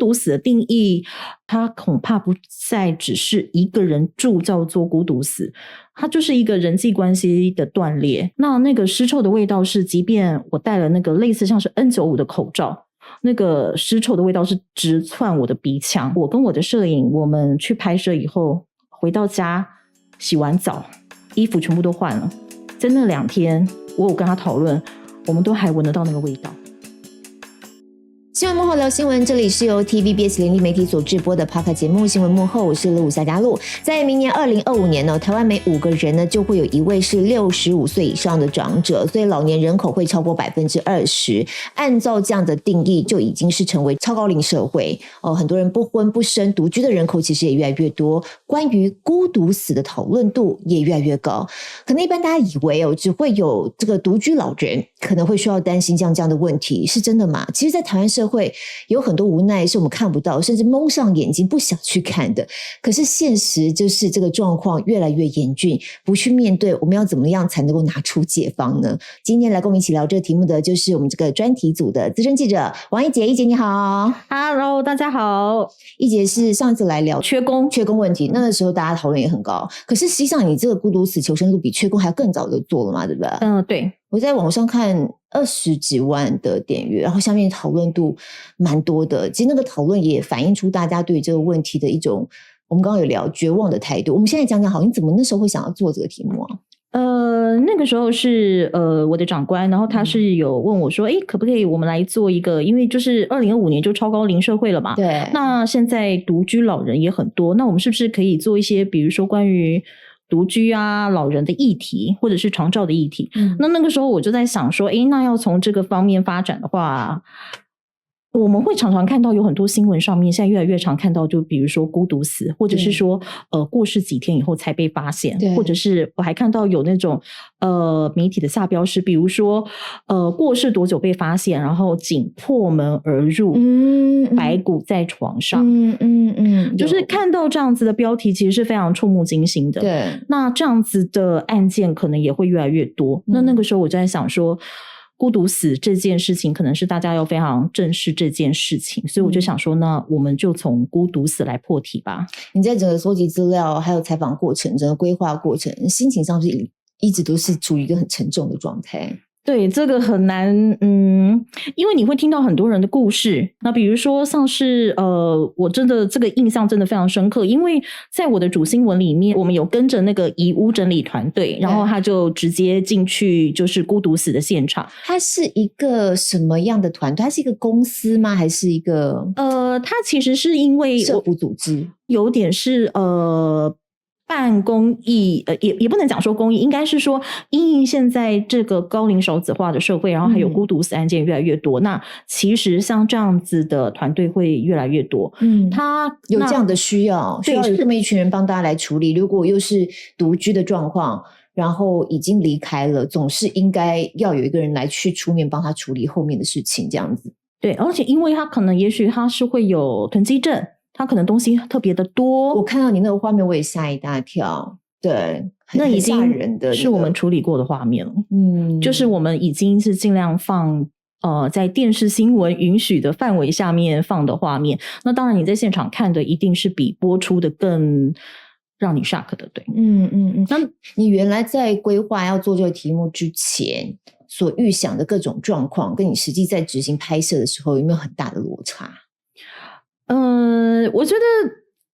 独死的定义，它恐怕不再只是一个人住叫做孤独死，它就是一个人际关系的断裂。那个尸臭的味道是，即便我戴了那个类似像是 N95 的口罩，那个尸臭的味道是直窜我的鼻腔。我跟我的摄影，我们去拍摄以后回到家洗完澡，衣服全部都换了，在那2天我有跟他讨论，我们都还闻得到那个味道。新闻幕后聊新闻，这里是由 TVBS 联立媒体所制播的 Podcast 节目新闻幕后，我是陆夏佳璐。在明年2025年呢，台湾每5个人呢就会有1位是65岁以上的长者，所以老年人口会超过 20%。按照这样的定义，就已经是成为超高龄社会很多人不婚不生独居的人口其实也越来越多，关于孤独死的讨论度也越来越高。可能一般大家以为只会有这个独居老人可能会需要担心这样的问题，是真的吗？其实在台湾社会有很多无奈是我们看不到，甚至蒙上眼睛不想去看的。可是现实就是这个状况越来越严峻，不去面对，我们要怎么样才能够拿出解方呢？今天来跟我们一起聊这个题目的就是我们这个专题组的资深记者王一杰。一杰你好。 Hello， 大家好。一杰是上一次来聊缺工问题，那个时候大家讨论也很高，可是实际上你这个孤独死求生路比缺工还要更早就做了嘛，对不对？对，我在网上看20几万的点阅，然后下面讨论度蛮多的。其实那个讨论也反映出大家对这个问题的一种，我们刚刚有聊绝望的态度。我们现在讲讲好，你怎么那时候会想要做这个题目啊？那个时候是我的长官，然后他是有问我说，可不可以我们来做一个，因为就是2025年就超高龄社会了嘛，对，那现在独居老人也很多，那我们是不是可以做一些比如说关于独居啊老人的议题，或者是长照的议题。那个时候我就在想说，那要从这个方面发展的话，我们会常常看到有很多新闻上面现在越来越常看到，就比如说孤独死，或者是说过世几天以后才被发现，或者是我还看到有那种媒体的下标是比如说过世多久被发现，然后仅破门而入，白骨在床上，就是看到这样子的标题其实是非常触目惊心的。对，那这样子的案件可能也会越来越多。那个时候我就在想说，孤独死这件事情可能是大家要非常正视这件事情，所以我就想说，那我们就从孤独死来破题吧。你在整个搜集资料还有采访过程，整个规划过程，心情上是一直都是处于一个很沉重的状态。对，这个很难，因为你会听到很多人的故事。那比如说像是我真的这个印象真的非常深刻，因为在我的主新闻里面，我们有跟着那个遗屋整理团队，然后他就直接进去就是孤独死的现场。它是一个什么样的团队？它是一个公司吗？还是一个它其实是因为社福组织，有点是办公益，也不能讲说公益，应该是说因应现在这个高龄少子化的社会，然后还有孤独死案件越来越多，那其实像这样子的团队会越来越多。他有这样的需要有这么一群人帮大家来处理。如果又是独居的状况，然后已经离开了，总是应该要有一个人来去出面帮他处理后面的事情，这样子。对，而且因为他可能也许他是会有囤积症，他可能东西特别的多。我看到你那个画面我也吓一大跳。对，那已经是我们处理过的画面了。就是我们已经是尽量放在电视新闻允许的范围下面放的画面。那当然你在现场看的一定是比播出的更让你 shock 的。对，那你原来在规划要做这个题目之前所预想的各种状况，跟你实际在执行拍摄的时候有没有很大的落差？我觉得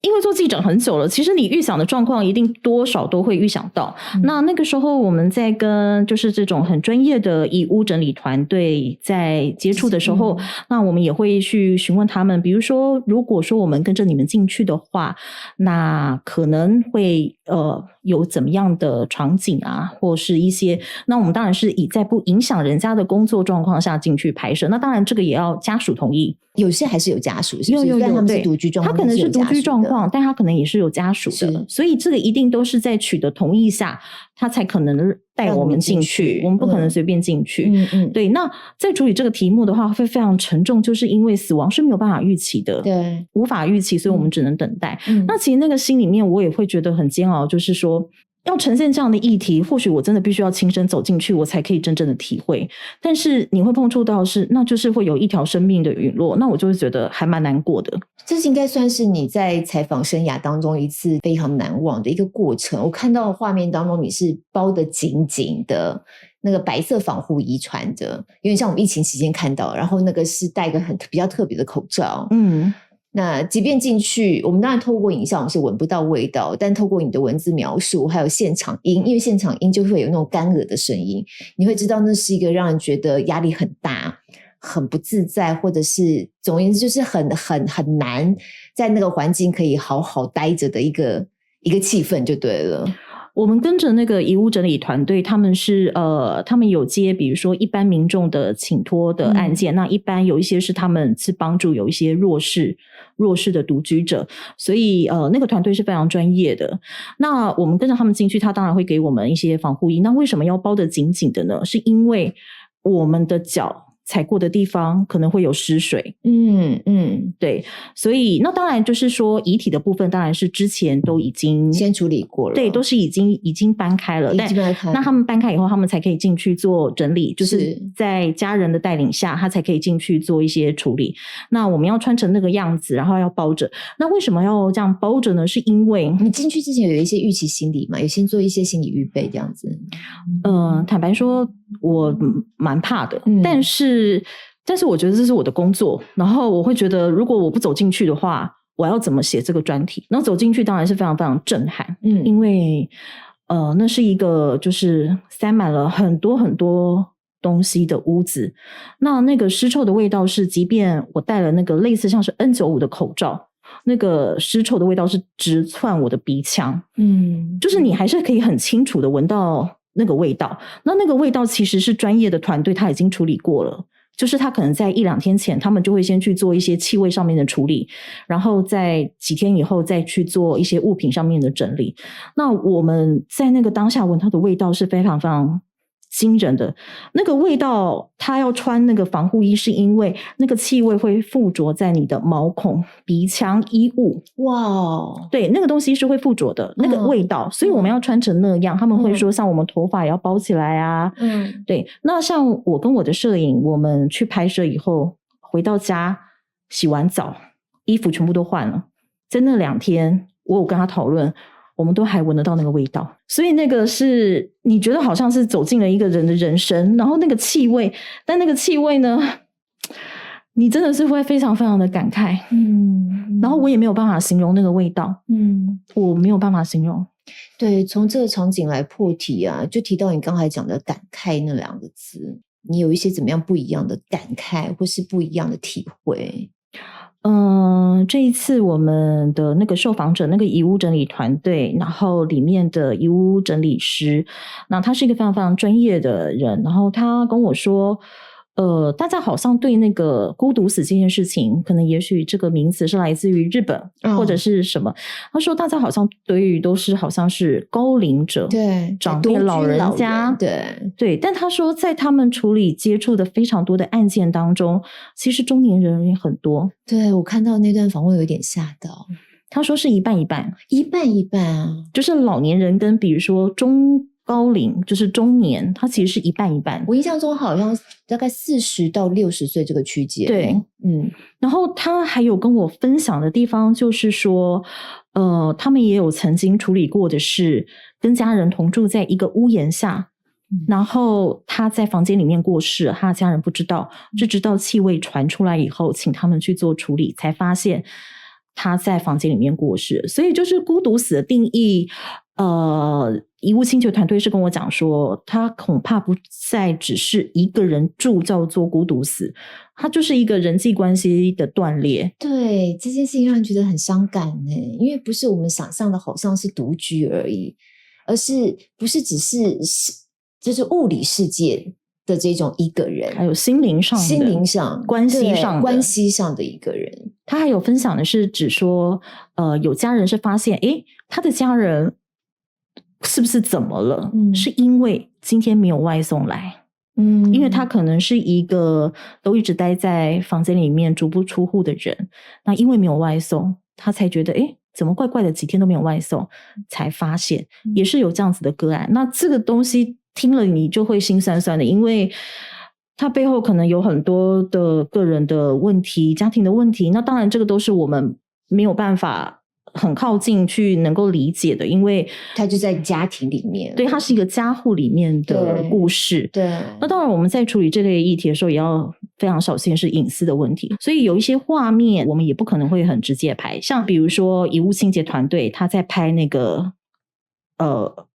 因为做记者很久了，其实你预想的状况一定多少都会预想到。那个时候我们在跟就是这种很专业的遗屋整理团队在接触的时候，那我们也会去询问他们，比如说如果说我们跟着你们进去的话，那可能会有怎么样的场景啊，或是一些，那我们当然是以在不影响人家的工作状况下进去拍摄。那当然这个也要家属同意，有些还是有家属，是不是？有，他们是独居状况，他可能是独居状况，但他可能也是有家属的，所以这个一定都是在取得同意下，他才可能带我们进去，我们不可能随便进去。对。那在处理这个题目的话会非常沉重，就是因为死亡是没有办法预期的，对，无法预期，所以我们只能等待。那其实那个心里面我也会觉得很煎熬，就是说要呈现这样的议题，或许我真的必须要亲身走进去，我才可以真正的体会。但是你会碰触到那就是会有一条生命的陨落，那我就会觉得还蛮难过的。这应该算是你在采访生涯当中一次非常难忘的一个过程。我看到的画面当中，你是包得紧紧的，那个白色防护衣穿着，有点像我们疫情期间看到，然后那个是戴一个比较特别的口罩。那即便进去，我们当然透过影像我们是闻不到味道，但透过你的文字描述还有现场音，因为现场音就会有那种干涸的声音，你会知道那是一个让人觉得压力很大很不自在，或者是总而言之就是很难在那个环境可以好好待着的一个气氛就对了。我们跟着那个遗物整理团队，他们有接比如说一般民众的请托的案件，那一般有一些是他们是帮助有一些弱势的独居者，所以那个团队是非常专业的。那我们跟着他们进去，他当然会给我们一些防护衣。那为什么要包得紧紧的呢？是因为我们的脚踩过的地方可能会有湿水。对，所以那当然就是说遗体的部分当然是之前都已经先处理过了，对，都是已经搬开了，那他们搬开以后他们才可以进去做整理，就是在家人的带领下他才可以进去做一些处理。那我们要穿成那个样子，然后要包着。那为什么要这样包着呢？是因为你进去之前有一些预期心理嘛，有先做一些心理预备这样子。坦白说我蛮怕的，但是我觉得这是我的工作，然后我会觉得如果我不走进去的话，我要怎么写这个专题？然后走进去当然是非常非常震撼，因为那是一个就是塞满了很多很多东西的屋子，那个尸臭的味道是，即便我戴了那个类似像是 N95 的口罩，那个尸臭的味道是直窜我的鼻腔，就是你还是可以很清楚的闻到那个味道。那个味道其实是专业的团队他已经处理过了，就是他可能在1-2天前他们就会先去做一些气味上面的处理，然后在几天以后再去做一些物品上面的整理。那我们在那个当下闻到的味道是非常非常惊人的。那个味道他要穿那个防护衣是因为那个气味会附着在你的毛孔、鼻腔、衣物。哇，对，那个东西是会附着的，那个味道，所以我们要穿成那样。他们会说像我们头发也要包起来啊。对，那像我跟我的摄影，我们去拍摄以后回到家洗完澡，衣服全部都换了，在那2天我有跟他讨论，我们都还闻得到那个味道。所以那个是你觉得好像是走进了一个人的人生，然后那个气味，但那个气味呢，你真的是会非常非常的感慨。然后我也没有办法形容那个味道。我没有办法形容。对，从这个场景来破题啊，就提到你刚才讲的感慨那2个字，你有一些怎么样不一样的感慨或是不一样的体会？这一次我们的那个受访者，那个遗物整理团队，然后里面的遗物整理师，那他是一个非常非常专业的人，然后他跟我说大家好像对那个孤独死这件事情，可能也许这个名词是来自于日本，或者是什么。他说大家好像对于都是好像是高龄者，对，长辈老人家，对。但他说在他们处理接触的非常多的案件当中，其实中年人也很多。对，我看到那段访问有点吓到。他说是一半一半，一半一半啊，就是老年人跟比如说中高龄，就是中年，它其实是一半一半。我印象中好像大概40到60岁这个区间。对，然后他还有跟我分享的地方就是说他们也有曾经处理过的是跟家人同住在一个屋檐下，然后他在房间里面过世，他的家人不知道，就直到气味传出来以后请他们去做处理，才发现他在房间里面过世。所以就是孤独死的定义，遗物清洁团队是跟我讲说，他恐怕不再只是一个人住叫做孤独死，他就是一个人际关系的断裂。对，这件事情让人觉得很伤感耶，因为不是我们想象的好像是独居而已，而是不是只是就是物理世界的这种一个人，还有心灵上关系上的一个人。他还有分享的是指说有家人是发现他的家人是不是怎么了，是因为今天没有外送来，因为他可能是一个都一直待在房间里面足不出户的人，那因为没有外送，他才觉得怎么怪怪的几天都没有外送，才发现也是有这样子的个案。那这个东西听了你就会心酸酸的，因为它背后可能有很多的个人的问题、家庭的问题，那当然这个都是我们没有办法很靠近去能够理解的，因为它就在家庭里面，对，它是一个家户里面的故事。对，那当然我们在处理这类议题的时候也要非常小心是隐私的问题，所以有一些画面我们也不可能会很直接拍，像比如说遗物清洁团队他在拍那个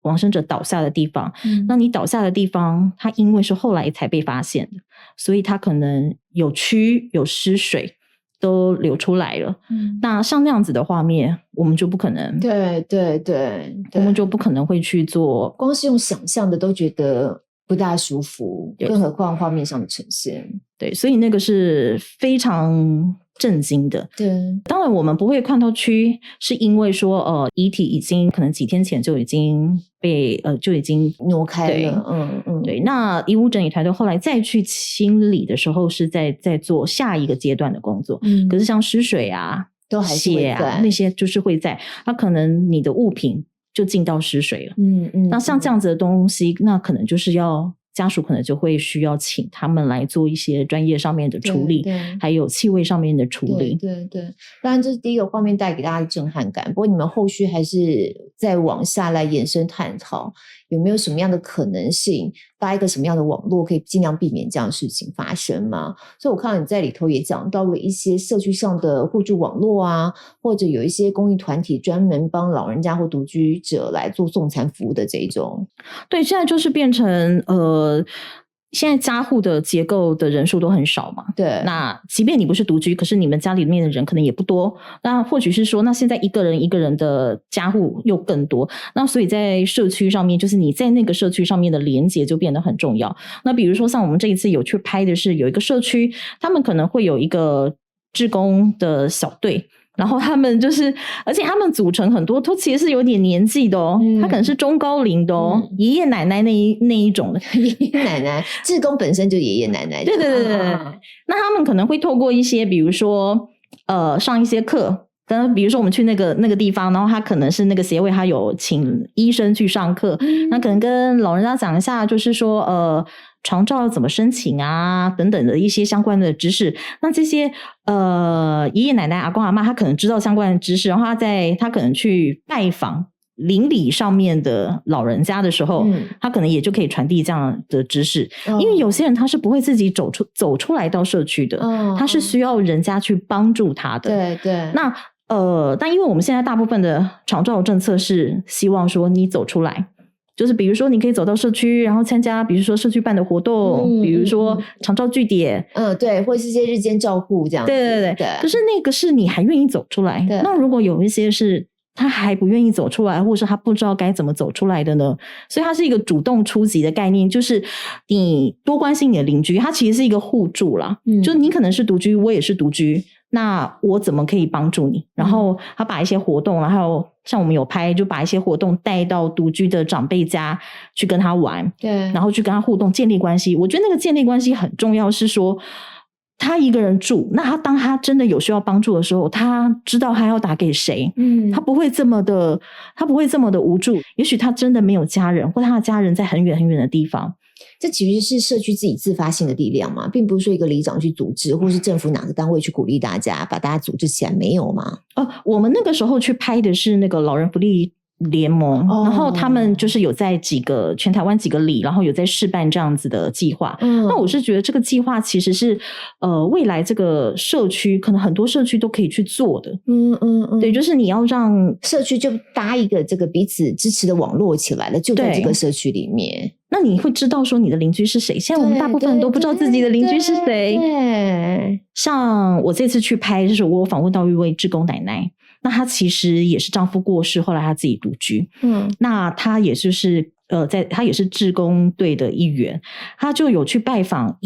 往生者倒下的地方，那你倒下的地方它因为是后来才被发现的，所以它可能有蛆有湿水都流出来了，那像那样子的画面我们就不可能，对，我们就不可能会去做，光是用想象的都觉得不大舒服，更何况画面上的呈现。对，所以那个是非常震惊的。对，当然我们不会看到蛆，是因为说遗体已经可能几天前就已经被就已经挪开了。对。那遗物整理团队后来再去清理的时候，是在做下一个阶段的工作。可是像湿水啊、都还是会在血啊那些，就是会在，那可能你的物品就进到湿水了。那像这样子的东西，那可能就是要。家属可能就会需要请他们来做一些专业上面的处理，还有气味上面的处理。对，当然这是第一个画面带给大家的震撼感。不过你们后续还是再往下来延伸探讨，有没有什么样的可能性，搭一个什么样的网络可以尽量避免这样的事情发生吗？所以我看到你在里头也讲到了一些社区上的互助网络啊，或者有一些公益团体专门帮老人家或独居者来做送餐服务的这种。对，现在就是变成现在家户的结构的人数都很少嘛，对。那即便你不是独居，可是你们家里面的人可能也不多，那或许是说，那现在一个人的家户又更多，那所以在社区上面，就是你在那个社区上面的连结就变得很重要。那比如说像我们这一次有去拍的是有一个社区，他们可能会有一个志工的小队，然后他们就是，而且他们组成很多都其实是有点年纪的他可能是中高龄的爷爷奶奶那一种的爷爷奶奶，志工本身就爷爷奶奶。对，那他们可能会透过一些比如说上一些课，比如说我们去那个地方，然后他可能是那个协会他有请医生去上课，那可能跟老人家讲一下就是说长照怎么申请啊等等的一些相关的知识。那这些爷爷奶奶阿公阿嬷他可能知道相关的知识，然后他可能去拜访邻里上面的老人家的时候，他可能也就可以传递这样的知识，因为有些人他是不会自己走出来到社区的，他是需要人家去帮助他的。对。那但因为我们现在大部分的长照政策是希望说你走出来，就是比如说你可以走到社区，然后参加比如说社区办的活动，比如说长照据点，对，或是一些日间照护这样子。对。可是那个是你还愿意走出来，那如果有一些是他还不愿意走出来，或者是他不知道该怎么走出来的呢？所以它是一个主动出击的概念，就是你多关心你的邻居，它其实是一个互助啦。就是你可能是独居，我也是独居，那我怎么可以帮助你？然后他把一些活动，然后像我们有拍，就把一些活动带到独居的长辈家去跟他玩，对，然后去跟他互动，建立关系。我觉得那个建立关系很重要，是说他一个人住，那当他真的有需要帮助的时候，他知道他要打给谁，他不会这么的无助。也许他真的没有家人，或他的家人在很远很远的地方。这其实是社区自己自发性的力量嘛，并不是说一个里长去组织，或是政府哪个单位去鼓励大家把大家组织起来，没有吗？我们那个时候去拍的是那个老人福利联盟，然后他们就是有在全台湾几个里，然后有在试办这样子的计划。那我是觉得这个计划其实是未来这个社区可能很多社区都可以去做的。对，就是你要让社区就搭一个这个彼此支持的网络起来了，就在这个社区里面。那你会知道说你的邻居是谁？现在我们大部分人都不知道自己的邻居是谁。对，像我这次去拍，就是我有访问到一位志工奶奶，那她其实也是丈夫过世，后来她自己独居。那她也就是她也是志工队的一员，她就有去拜访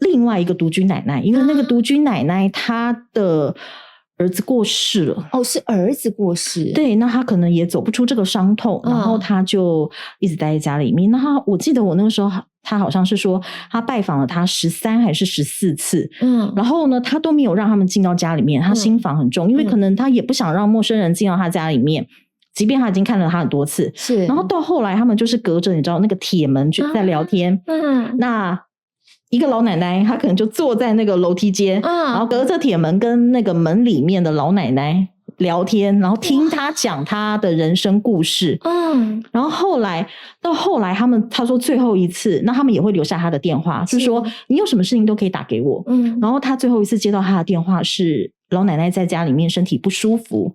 另外一个独居奶奶，因为那个独居奶奶她的儿子过世了。哦，是儿子过世。对，那他可能也走不出这个伤痛，然后他就一直待在家里面。那我记得我那个时候他好像是说他拜访了他13还是14次，然后呢他都没有让他们进到家里面，他心防很重，因为可能他也不想让陌生人进到他家里面，即便他已经看了他很多次。是，然后到后来他们就是隔着你知道那个铁门就在聊天，那一个老奶奶她可能就坐在那个楼梯间，然后隔着铁门跟那个门里面的老奶奶聊天，然后听她讲她的人生故事。然后到后来他说最后一次，那他们也会留下他的电话，就是说你有什么事情都可以打给我。然后他最后一次接到他的电话是老奶奶在家里面身体不舒服，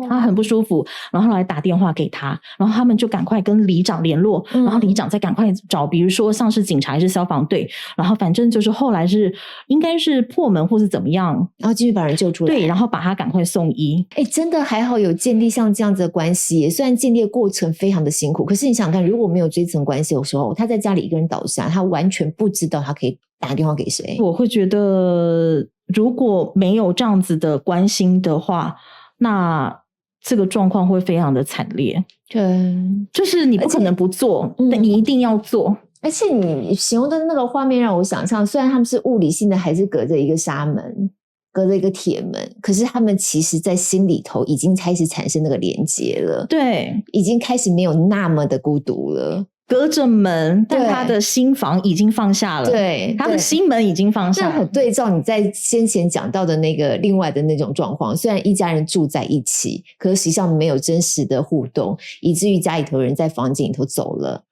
他很不舒服，然后后来打电话给他，然后他们就赶快跟里长联络，然后里长再赶快找比如说像是警察还是消防队，然后反正就是后来是应该是破门或是怎么样，然后继续把人救出来。对，然后把他赶快送医。真的还好有建立像这样子的关系，虽然建立的过程非常的辛苦，可是你想想看，如果没有这层关系的时候，他在家里一个人倒下，他完全不知道他可以打电话给谁。我会觉得如果没有这样子的关心的话，那这个状况会非常的惨烈。对，就是你不可能不做，但你一定要做。而且你形容的那个画面让我想象，虽然他们是物理性的还是隔着一个纱门，隔着一个铁门，可是他们其实在心里头已经开始产生那个连结了。对，已经开始没有那么的孤独了。隔着门，但他的心房已经放下了。对，他的心门已经放下了。这很对照你在先前讲到的那个另外的那种状况，虽然一家人住在一起，可是实际上没有真实的互动，以至于家里头人在房间里头走了，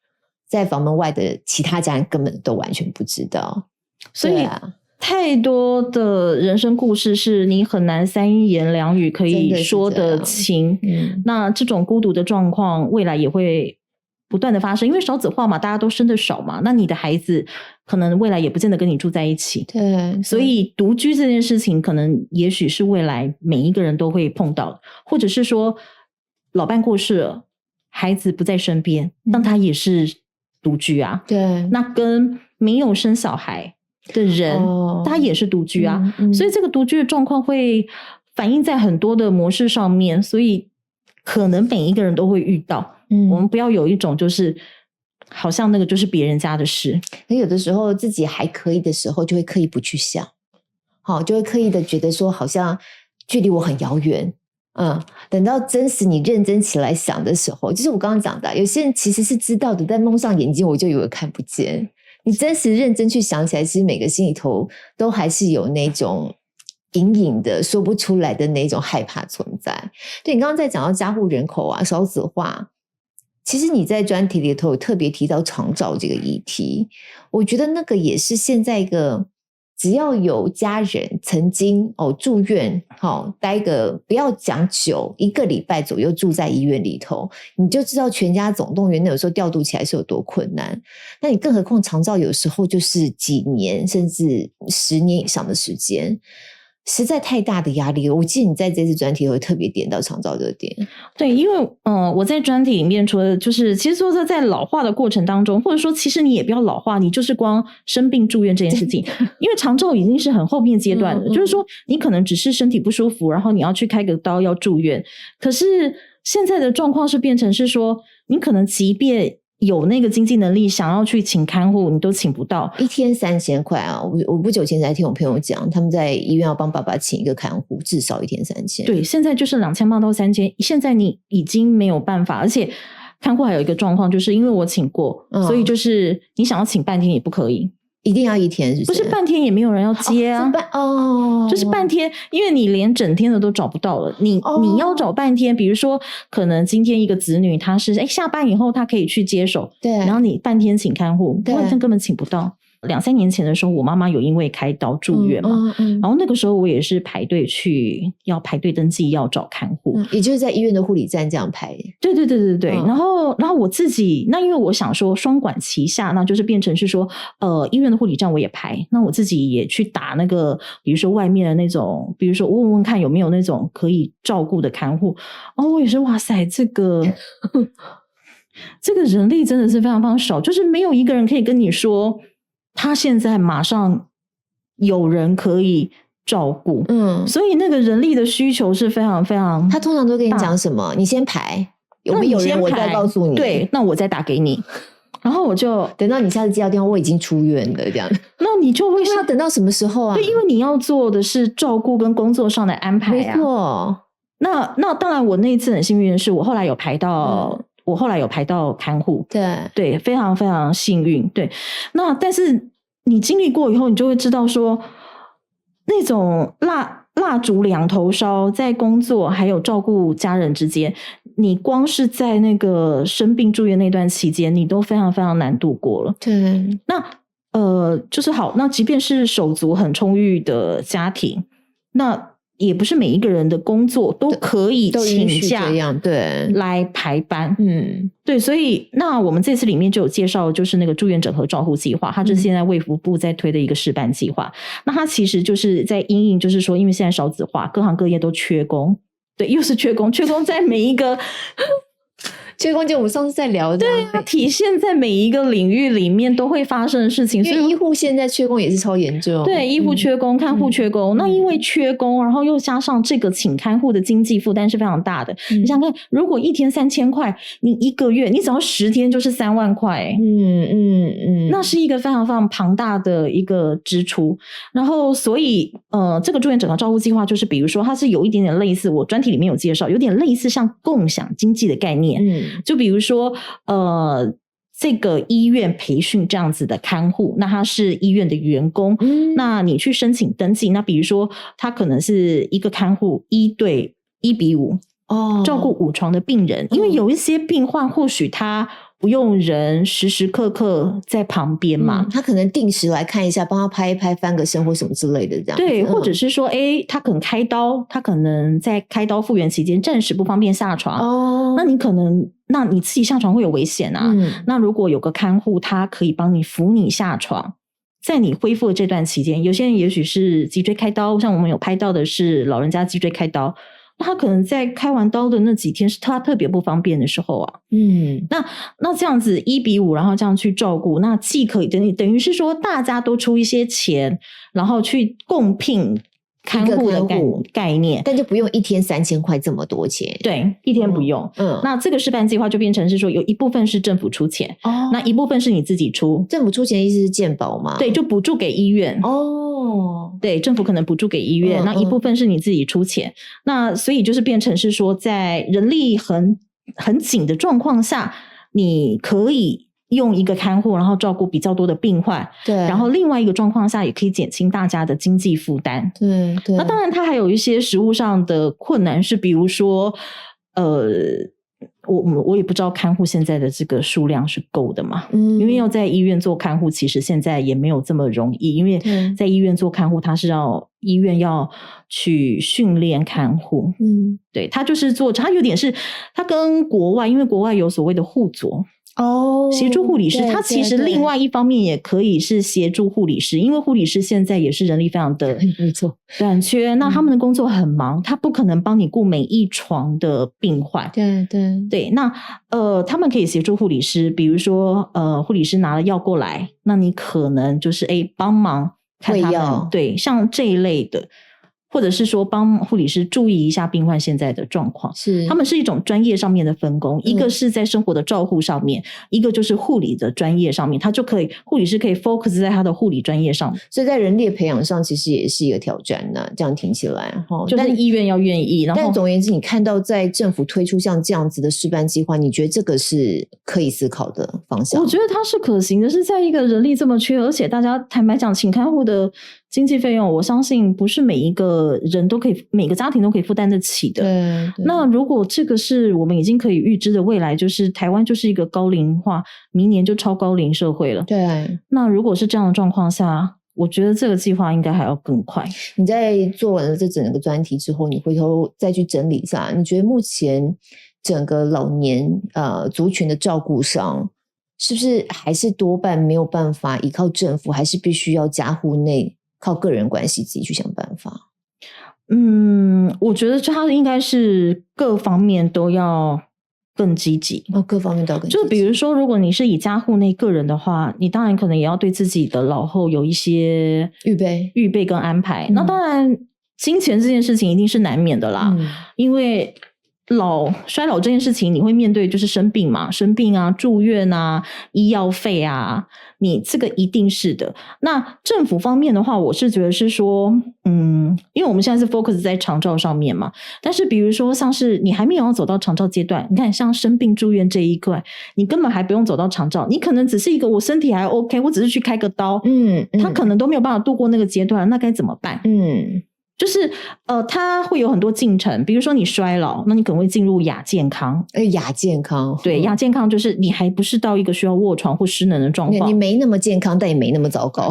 在房门外的其他家人根本都完全不知道。所以太多的人生故事是你很难3言2语可以说得清。那这种孤独的状况未来也会不断的发生，因为少子化嘛，大家都生得少嘛，那你的孩子可能未来也不见得跟你住在一起。对，所以独居这件事情可能也许是未来每一个人都会碰到的，或者是说老伴过世了，孩子不在身边，那他也是独居啊。对，那跟没有生小孩的人，他也是独居啊。所以这个独居的状况会反映在很多的模式上面，所以可能每一个人都会遇到。我们不要有一种就是好像那个就是别人家的事，可有的时候自己还可以的时候就会刻意不去想，就会刻意的觉得说好像距离我很遥远。等到真实你认真起来想的时候，就是我刚刚讲的，有些人其实是知道的，但蒙上眼睛我就以为看不见。你真实认真去想起来，其实每个心里头都还是有那种隐隐的说不出来的那种害怕存在。对，你刚刚在讲到家户人口啊，少子化，其实你在专题里头有特别提到长照这个议题，我觉得那个也是现在一个只要有家人曾经住院待个不要讲久，1个礼拜左右住在医院里头，你就知道全家总动员那有时候调度起来是有多困难。那你更何况长照有时候就是几年甚至10年以上的时间，实在太大的压力了。我记得你在这次专题会特别点到长照这个点。对，因为我在专题里面除了就是其实说在老化的过程当中，或者说其实你也不要老化，你就是光生病住院这件事情，因为长照已经是很后面阶段的，就是说你可能只是身体不舒服，然后你要去开个刀要住院，可是现在的状况是变成是说你可能即便有那个经济能力想要去请看护，你都请不到，1天3000块啊！我不久前才听我朋友讲，他们在医院要帮爸爸请一个看护，至少1天3000。对，现在就是2800到3000，现在你已经没有办法，而且看护还有一个状况，就是因为我请过，所以就是你想要请半天也不可以。一定要1天是不是？不是半天也没有人要接啊，就是半天，因为你连整天的都找不到了，你要找半天，比如说可能今天一个子女他是下班以后他可以去接手，对，然后你半天请看护，半天根本请不到。2-3年前的时候，我妈妈有因为开刀住院嘛，然后那个时候我也是排队要排队登记要找看护，也就是在医院的护理站这样排。对，然后我自己那因为我想说双管齐下，那就是变成是说医院的护理站我也排，那我自己也去打那个比如说外面的那种，比如说问问看有没有那种可以照顾的看护，我也是哇塞这个人力真的是非常非常少，就是没有一个人可以跟你说他现在马上有人可以照顾，所以那个人力的需求是非常非常大。他通常都跟你讲什么？你先排，有没有人我再告诉你。对，那我再打给你。然后我就等到你下次接到电话，我已经出院了，这样。那你就会要等到什么时候啊？对，因为你要做的是照顾跟工作上的安排啊。没错。那当然，我那一次很幸运的是，我后来有排到看护。对，非常非常幸运。对，那但是你经历过以后，你就会知道说，那种蜡烛两头烧，在工作还有照顾家人之间，你光是在那个生病住院那段期间，你都非常非常难度过了。对，那就是好，那即便是手足很充裕的家庭，那也不是每一个人的工作都可以请假对来排班。对，所以那我们这次里面就有介绍，就是那个住院整合照护计划，它就是现在卫福部在推的一个示范计划。那它其实就是在因应，就是说因为现在少子化，各行各业都缺工。对，又是缺工在每一个缺工就我们上次在聊的，对啊，体现在每一个领域里面都会发生的事情。所以医护现在缺工也是超严重。对，医护缺工，看护缺工。那因为缺工，然后又加上这个请看护的经济负担是非常大的。你想看，如果一天3000块，你一个月你只要10天就是3万块。那是一个非常非常庞大的一个支出。然后所以这个住院整合照护计划就是比如说它是有一点点类似，我专题里面有介绍，有点类似像共享经济的概念。就比如说这个医院培训这样子的看护，那他是医院的员工，那你去申请登记，那比如说他可能是一个看护1对1比5，照顾5床的病人，因为有一些病患或许他不用人时时刻刻在旁边嘛，他可能定时来看一下，帮他拍一拍，翻个身或什么之类的这样。对，或者是说他可能开刀，他可能在开刀复原期间暂时不方便下床，那你自己下床会有危险啊。那如果有个看护，他可以帮你扶你下床，在你恢复的这段期间，有些人也许是脊椎开刀，像我们有拍到的是老人家脊椎开刀，他可能在开完刀的那几天是他特别不方便的时候啊。那这样子1比5，然后这样去照顾，那既可以等于是说大家都出一些钱，然后去共聘看护的概念，但就不用一天3000块这么多钱。对，一天不用。那这个示范计划就变成是说，有一部分是政府出钱，那一部分是你自己出。政府出钱的意思是健保吗？对，就补助给医院。对，政府可能补助给医院，那一部分是你自己出钱。那所以就是变成是说，在人力很紧的状况下，你可以用一个看护，然后照顾比较多的病患。对，然后另外一个状况下也可以减轻大家的经济负担。对，那当然它还有一些实务上的困难，是比如说我也不知道看护现在的这个数量是够的嘛。因为要在医院做看护其实现在也没有这么容易，因为在医院做看护它是医院要去训练看护。对，它就是它有点是它跟国外，因为国外有所谓的护佐协助护理师，他其实另外一方面也可以是协助护理师，因为护理师现在也是人力非常的没错短缺，那他们的工作很忙，他不可能帮你顾每一床的病患。对，那他们可以协助护理师，比如说护理师拿了药过来，那你可能就是帮忙看他们，对，像这一类的。或者是说帮护理师注意一下病患现在的状况，他们是一种专业上面的分工，一个是在生活的照护上面，一个就是护理的专业上面，他就可以护理师可以 focus 在他的护理专业上，所以在人力的培养上其实也是一个挑战呢。这样听起来就是医院要愿意，然后但总而言之，你看到在政府推出像这样子的示范计划，你觉得这个是可以思考的方向？我觉得它是可行的，是在一个人力这么缺，而且大家坦白讲，请看护的经济费用，我相信不是每一个人都可以，每个家庭都可以负担得起的。对，那如果这个是我们已经可以预知的未来，就是台湾就是一个高龄化，明年就超高龄社会了。对，那如果是这样的状况下，我觉得这个计划应该还要更快。你在做完了这整个专题之后，你回头再去整理一下，你觉得目前整个老年族群的照顾上，是不是还是多半没有办法依靠政府，还是必须要家户内靠个人关系自己去想办法？我觉得它应该是各方面都要更积极各方面都要更积极。就比如说如果你是以家户内个人的话，你当然可能也要对自己的老后有一些预备跟安排。那当然金钱这件事情一定是难免的啦，因为衰老这件事情你会面对就是生病啊、住院啊、医药费啊，你这个一定是的。那政府方面的话，我是觉得是说因为我们现在是 focus 在长照上面嘛，但是比如说像是你还没有要走到长照阶段，你看像生病住院这一块，你根本还不用走到长照，你可能只是一个我身体还 OK， 我只是去开个刀，他可能都没有办法度过那个阶段，那该怎么办？就是它会有很多进程，比如说你衰老，那你可能会进入亚健康。亚健康，对，亚健康就是你还不是到一个需要卧床或失能的状况，你没那么健康，但也没那么糟糕。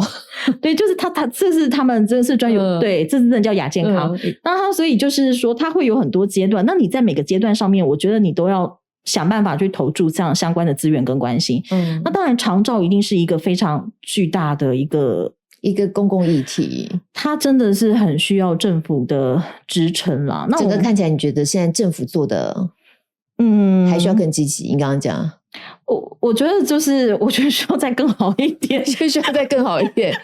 对，就是这是他们真的是专有，对，这是真的叫亚健康。那它所以就是说，它会有很多阶段，那你在每个阶段上面，我觉得你都要想办法去投注这样相关的资源跟关心。那当然，长照一定是一个非常巨大的一个公共议题，它真的是很需要政府的支撑啦。那整个看起来，你觉得现在政府做的，还需要更积极？你刚刚讲，我觉得就是我觉得需要再更好一点，需要再更好一点。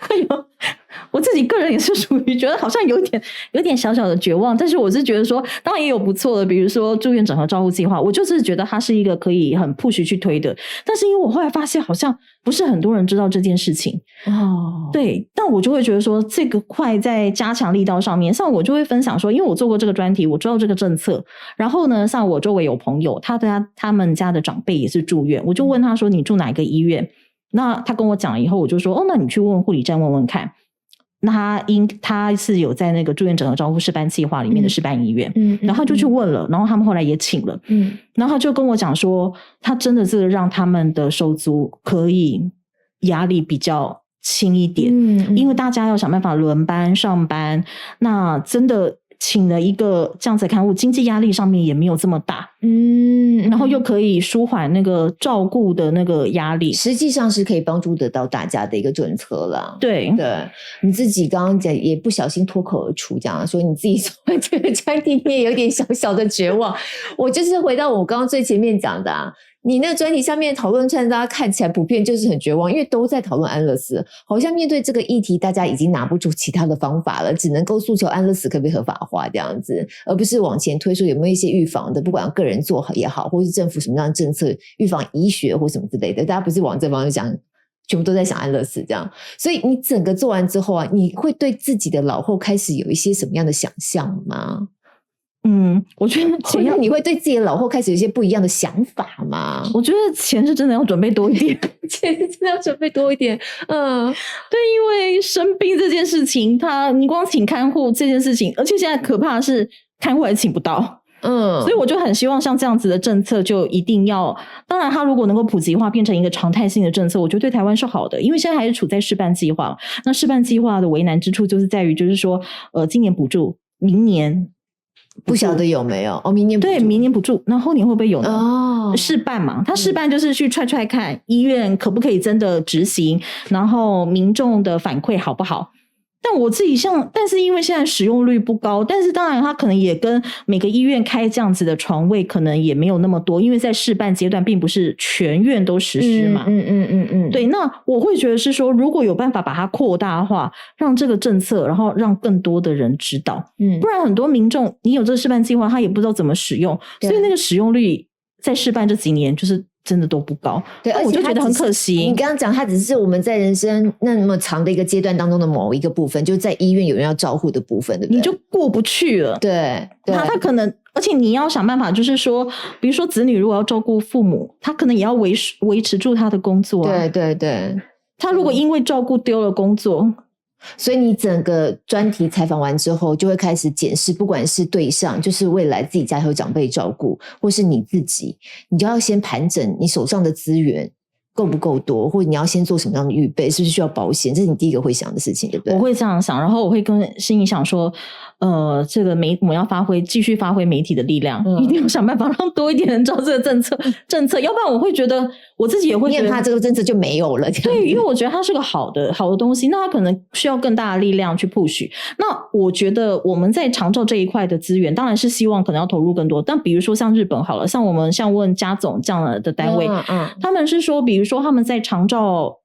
我自己个人也是属于觉得好像有点小小的绝望，但是我是觉得说当然也有不错的，比如说住院整合照护计划，我就是觉得它是一个可以很 push 去推的，但是因为我后来发现好像不是很多人知道这件事情对，但我就会觉得说这个块在加强力道上面，像我就会分享说，因为我做过这个专题，我知道这个政策，然后呢像我周围有朋友他们家的长辈也是住院，我就问他说你住哪个医院，那他跟我讲了以后，我就说那你去问护理站问问看。那他是有在那个住院整合照护示范计划里面的示范医院，然后他就去问了，然后他们后来也请了，然后他就跟我讲说，他真的是让他们的手足可以压力比较轻一点，因为大家要想办法轮班上班，那真的请了一个这样子的看护，经济压力上面也没有这么大，然后又可以舒缓那个照顾的那个压力，实际上是可以帮助得到大家的一个政策啦。对，你自己刚刚讲也不小心脱口而出这样说，你自己做这个专题你也有点小小的绝望。我就是回到我刚刚最前面讲的你那个专题上面讨论串，大家看起来普遍就是很绝望，因为都在讨论安乐死，好像面对这个议题，大家已经拿不出其他的方法了，只能够诉求安乐死可不可以合法化这样子，而不是往前推说有没有一些预防的，不管个人做好也好，或是政府什么样的政策预防医学或什么之类的，大家不是往这方面讲，全部都在想安乐死这样。所以你整个做完之后你会对自己的老后开始有一些什么样的想象吗？我觉得你会对自己的老后开始有一些不一样的想法吗？我觉得钱是真的要准备多一点钱是真的要准备多一点。对，因为生病这件事情，你光请看护这件事情，而且现在可怕的是看护还请不到，所以我就很希望像这样子的政策就一定要，当然它如果能够普及化变成一个常态性的政策，我觉得对台湾是好的，因为现在还是处在示范计划，那示范计划的为难之处就是在于就是说今年补助，明年不晓得有没有明年补助，对，明年补助，那后年会不会有呢？示范嘛，他示范就是去踹看医院可不可以真的执行，然后民众的反馈好不好。但我自己但是因为现在使用率不高，但是当然它可能也跟每个医院开这样子的床位可能也没有那么多，因为在示范阶段并不是全院都实施嘛。对，那我会觉得是说，如果有办法把它扩大化，让这个政策，然后让更多的人知道，不然很多民众你有这个示范计划，他也不知道怎么使用，所以那个使用率在示范这几年就是真的都不高，对，我就觉得很可惜。你刚刚讲，它只是我们在人生那么长的一个阶段当中的某一个部分，就在医院有人要照护的部分，对不对？你就过不去了。对，他可能，而且你要想办法，就是说，比如说子女如果要照顾父母，他可能也要维持住他的工作啊。对，他如果因为照顾丢了工作。所以你整个专题采访完之后，就会开始检视，不管是对象，就是未来自己家有长辈照顾，或是你自己，你就要先盘整你手上的资源够不够多，或者你要先做什么样的预备，是不是需要保险，这是你第一个会想的事情，对不对？我会这样想，然后我会跟心里想说这个我们要继续发挥媒体的力量，一定要想办法让多一点人知道这个政策，要不然我会觉得我自己也会觉得你很怕这个政策就没有了。对，因为我觉得它是个好的东西，那它可能需要更大的力量去 push。那我觉得我们在长照这一块的资源，当然是希望可能要投入更多。但比如说像日本好了，像我们问家总这样的单位，他们是说，比如说他们在长照，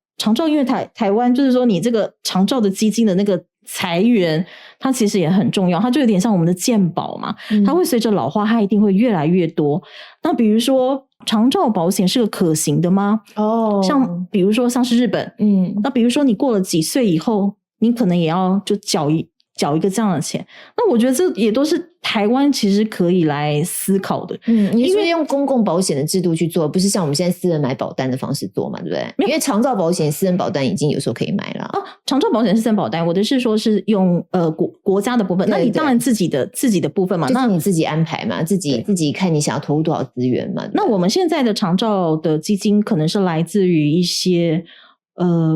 因为台湾就是说你这个长照的基金的那个裁员，它其实也很重要，它就有点像我们的健保嘛，它会随着老化，它一定会越来越多。那比如说长照保险是个可行的吗？像比如说像是日本，那比如说你过了几岁以后，你可能也要就缴一个这样的钱，那我觉得这也都是台湾其实可以来思考的。你是用公共保险的制度去做，不是像我们现在私人买保单的方式做嘛，对不对？因为长照保险私人保单已经有时候可以买了长照保险是私人保单，我的是说是用国家的部分，那你当然自己的部分嘛，就是你自己安排嘛，自己看你想要投入多少资源嘛。那我们现在的长照的基金可能是来自于一些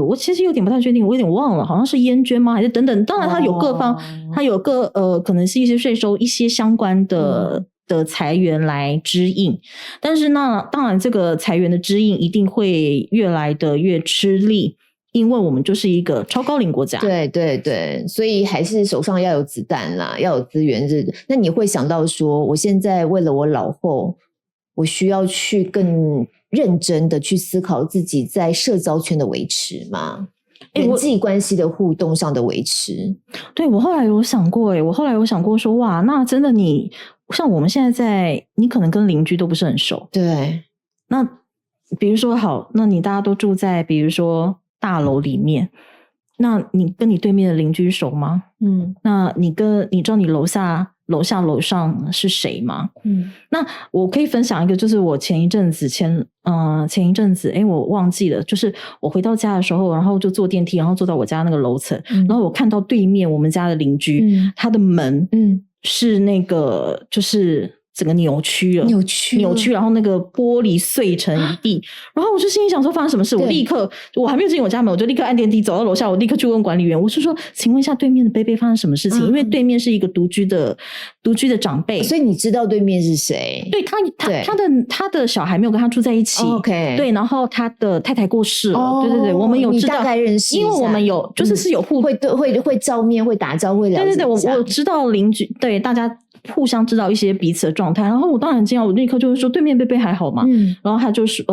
我其实有点不太确定，我有点忘了，好像是烟捐吗？还是等等？当然，它有各方，它有可能是一些税收、一些相关的财源来支应，但是那当然，这个财源的支应一定会越来的越吃力，因为我们就是一个超高龄国家。对对对，所以还是手上要有子弹啦，要有资源。那你会想到说，我现在为了我老后，我需要去更认真的去思考自己在社交圈的维持吗？人际关系的互动上的维持。对，我后来有想过说，哇，那真的你像我们现在你可能跟邻居都不是很熟。对，那比如说好，那你大家都住在比如说大楼里面，那你跟你对面的邻居熟吗？那你知道你楼下楼上是谁吗？那我可以分享一个，就是我前一阵子我忘记了，就是我回到家的时候，然后就坐电梯，然后坐到我家那个楼层，然后我看到对面我们家的邻居，他的门是那个就是整个扭曲了，然后那个玻璃碎成一地，然后我就心里想说发生什么事，我还没有进我家门，我就立刻按电梯走到楼下，我立刻去问管理员，我是说请问一下对面的贝贝发生什么事情，因为对面是一个独居的长辈，所以你知道对面是谁？对，他的小孩没有跟他住在一起，OK， 对，然后他的太太过世了，对，我们有知道，你大概认识一下，因为我们有就是有会照面，会打招呼，会了解一下，对，我知道邻居，对，大家互相知道一些彼此的状态，然后我当然惊讶，我立刻就是说对面贝贝还好吗？然后他就是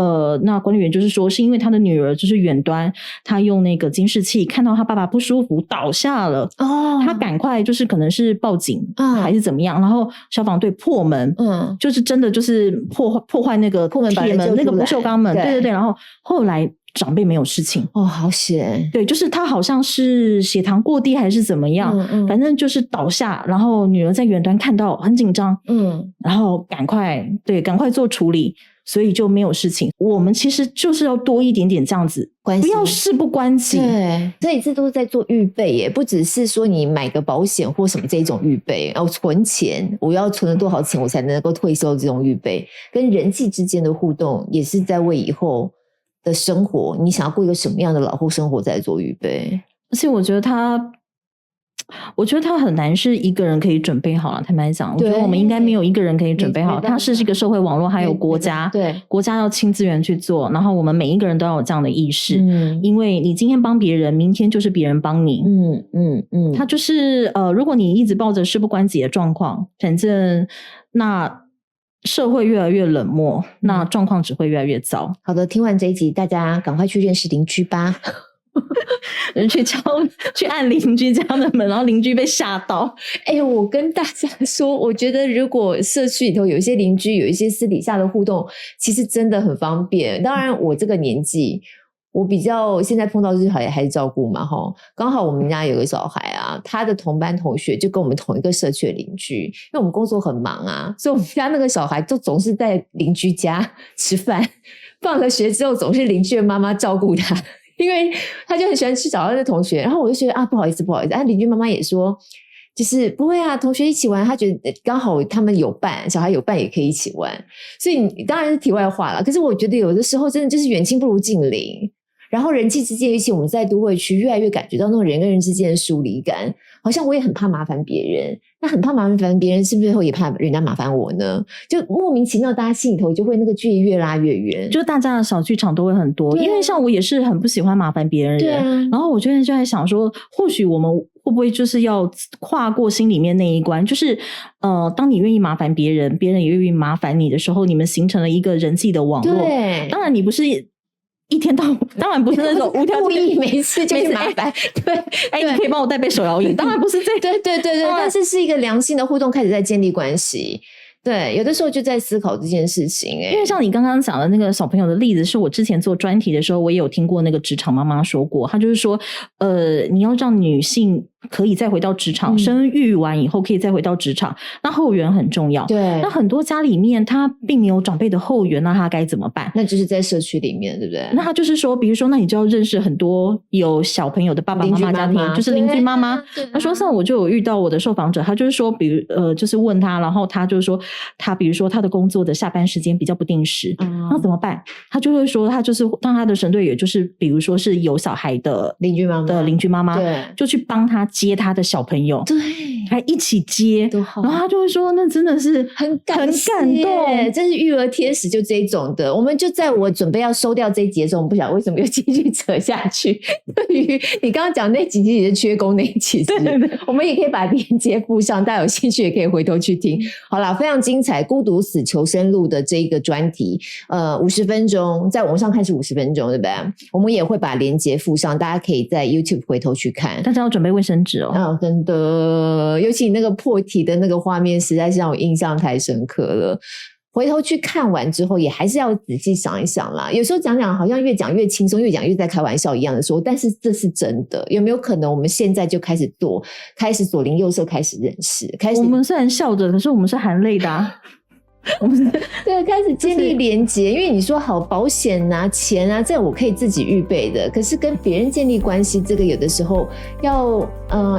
那管理员就是说是因为他的女儿就是远端，他用那个监视器看到他爸爸不舒服倒下了，他赶快就是可能是报警还是怎么样，然后消防队破门，就是真的就是破坏那个铁门那个不锈钢门，对，然后后来长辈没有事情，好险！对，就是他好像是血糖过低还是怎么样，反正就是倒下，然后女儿在远端看到很紧张，然后赶快做处理，所以就没有事情。我们其实就是要多一点点这样子关系，不要事不关己。对，所以这都是在做预备耶，不只是说你买个保险或什么这种预备，要存钱，我要存了多少钱我才能够退休这种预备，跟人际之间的互动也是在为以后的生活，你想要过一个什么样的老后生活在做预备。而且我觉得他很难是一个人可以准备好了，坦白讲，我觉得我们应该没有一个人可以准备好，它是一个社会网络，还有国家，对，国家要倾资源去做，然后我们每一个人都要有这样的意识，因为你今天帮别人，明天就是别人帮你，他就是如果你一直抱着事不关己的状况，反正那社会越来越冷漠，那状况只会越来越糟。好的，听完这一集，大家赶快去认识邻居吧。去按邻居家的门，然后邻居被吓到。我跟大家说，我觉得如果社区里头有一些邻居，有一些私底下的互动，其实真的很方便。当然我这个年纪，我比较现在碰到就是还是照顾嘛，刚好我们家有个小孩啊，他的同班同学就跟我们同一个社区的邻居，因为我们工作很忙啊，所以我们家那个小孩就总是在邻居家吃饭，放了学之后总是邻居的妈妈照顾他，因为他就很喜欢去找他的同学，然后我就觉得不好意思，邻居妈妈也说就是不会啊，同学一起玩，他觉得刚好他们有伴，小孩有伴也可以一起玩，所以你当然是题外话了。可是我觉得有的时候真的就是远亲不如近邻，然后人际之间，尤其我们在都会区越来越感觉到那种人跟人之间的疏离感，好像我也很怕麻烦别人，那很怕麻烦别人，是不是会也怕人家麻烦我呢？就莫名其妙大家心里头就会那个距离越拉越远，就大家的小剧场都会很多，因为像我也是很不喜欢麻烦别人的人，然后我就在想说，或许我们会不会就是要跨过心里面那一关，就是当你愿意麻烦别人，别人也愿意麻烦你的时候，你们形成了一个人际的网络。对，当然你不是一天到晚，当然不是那种无条件每次就去麻烦，对，你可以帮我带杯手摇饮，当然不是这对，但是是一个良性的互动开始在建立关系。对，有的时候就在思考这件事情因为像你刚刚讲的那个小朋友的例子，是我之前做专题的时候，我也有听过那个职场妈妈说过，她就是说，你要让女性可以再回到职场，生育完以后可以再回到职场，那后援很重要。对，那很多家里面他并没有长辈的后援，那他该怎么办？那就是在社区里面，对不对？那他就是说，比如说，那你就要认识很多有小朋友的爸爸妈妈家庭，就是邻居妈妈。他说，像我就有遇到我的受访者，他就是说，比如就是问他，然后他就是说，他比如说他的工作的下班时间比较不定时，那怎么办？他就会说，他就是让他的神队友，就是比如说是有小孩的邻居妈妈，对，就去帮他接他的小朋友，对，还一起接，然后他就会说，那真的是很感动，真是育儿天使，就这一种的。我们就在我准备要收掉这一集的时候，我们不晓得为什么又继续扯下去。对于你刚刚讲那几集也是缺工那一集，对，我们也可以把链接附上，大家有兴趣也可以回头去听。好啦，非常精彩，孤独死求生路的这一个专题，50分钟，在网上看是50分钟，对不对？我们也会把链接附上，大家可以在 YouTube 回头去看。大家要准备卫生纸哦。真的，尤其你那个破题的那个画面，实在是让我印象太深刻了。回头去看完之后，也还是要仔细想一想啦。有时候讲好像越讲越轻松，越讲越在开玩笑一样的说，但是这是真的。有没有可能我们现在就开始左邻右舍开始认识，我们虽然笑着，可是我们是含泪的啊。我们对开始建立连结，因为你说好保险啊、钱啊，这我可以自己预备的。可是跟别人建立关系，这个有的时候要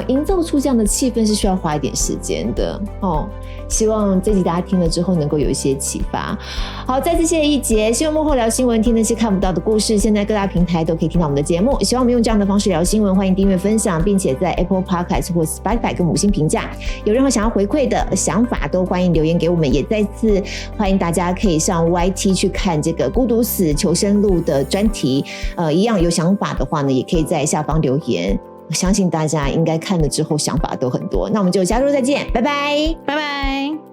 营造出这样的气氛是需要花一点时间的哦。希望这集大家听了之后能够有一些启发。好，再次谢谢一杰，新闻幕后聊新闻，听那些看不到的故事。现在各大平台都可以听到我们的节目。希望我们用这样的方式聊新闻，欢迎订阅、分享，并且在 Apple Podcast 或 Spotify 跟5星评价。有任何想要回馈的想法，都欢迎留言给我们。也再次欢迎大家可以上 YT 去看这个孤独死求生路的专题。一样有想法的话呢，也可以在下方留言。我相信大家应该看了之后想法都很多。那我们就下周再见，拜拜，拜拜。